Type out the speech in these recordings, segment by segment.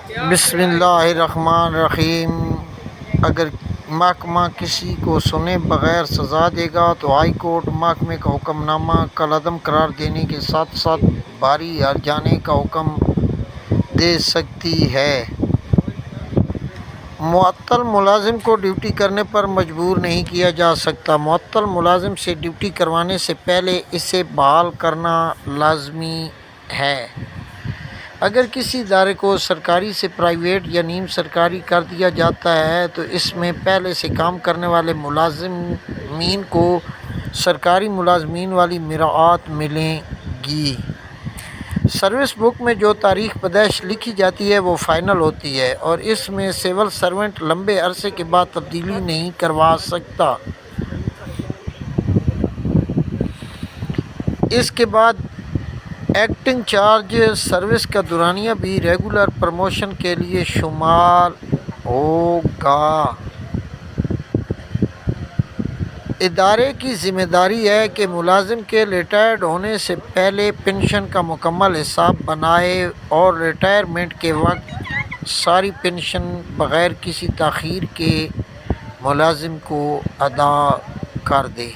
بسم اللہ الرحمن الرحیم۔ اگر محکمہ کسی کو سنے بغیر سزا دے گا تو ہائی کورٹ محکمے کا حکم نامہ کالعدم قرار دینے کے ساتھ ساتھ باری ہرجانے کا حکم دے سکتی ہے۔ معطل ملازم کو ڈیوٹی کرنے پر مجبور نہیں کیا جا سکتا۔ معطل ملازم سے ڈیوٹی کروانے سے پہلے اسے بحال کرنا لازمی ہے۔ اگر کسی ادارے کو سرکاری سے پرائیویٹ یا نیم سرکاری کر دیا جاتا ہے تو اس میں پہلے سے کام کرنے والے ملازمین کو سرکاری ملازمین والی مراعات ملے گی۔ سروس بک میں جو تاریخ پیدائش لکھی جاتی ہے وہ فائنل ہوتی ہے اور اس میں سول سرونٹ لمبے عرصے کے بعد تبدیلی نہیں کروا سکتا۔ اس کے بعد ایکٹنگ چارج سروس کا دورانیہ بھی ریگولر پروموشن کے لیے شمار ہوگا۔ ادارے کی ذمہ داری ہے کہ ملازم کے ریٹائرڈ ہونے سے پہلے پنشن کا مکمل حساب بنائے اور ریٹائرمنٹ کے وقت ساری پنشن بغیر کسی تاخیر کے ملازم کو ادا کر دے۔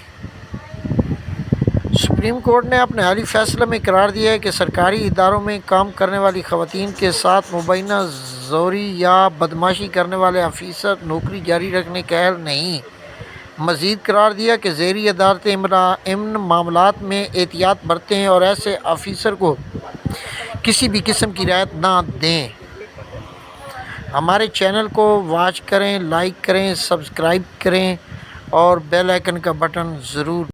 سپریم کورٹ نے اپنے حالیہ فیصلے میں قرار دیا ہے کہ سرکاری اداروں میں کام کرنے والی خواتین کے ساتھ مبینہ زوری یا بدمعاشی کرنے والے آفیسر نوکری جاری رکھنے کے اہل نہیں۔ مزید قرار دیا کہ ذیلی عدالتیں امن معاملات میں احتیاط برتیں اور ایسے آفیسر کو کسی بھی قسم کی رعایت نہ دیں۔ ہمارے چینل کو واچ کریں، لائک کریں، سبسکرائب کریں اور بیل آئیکن کا بٹن ضرور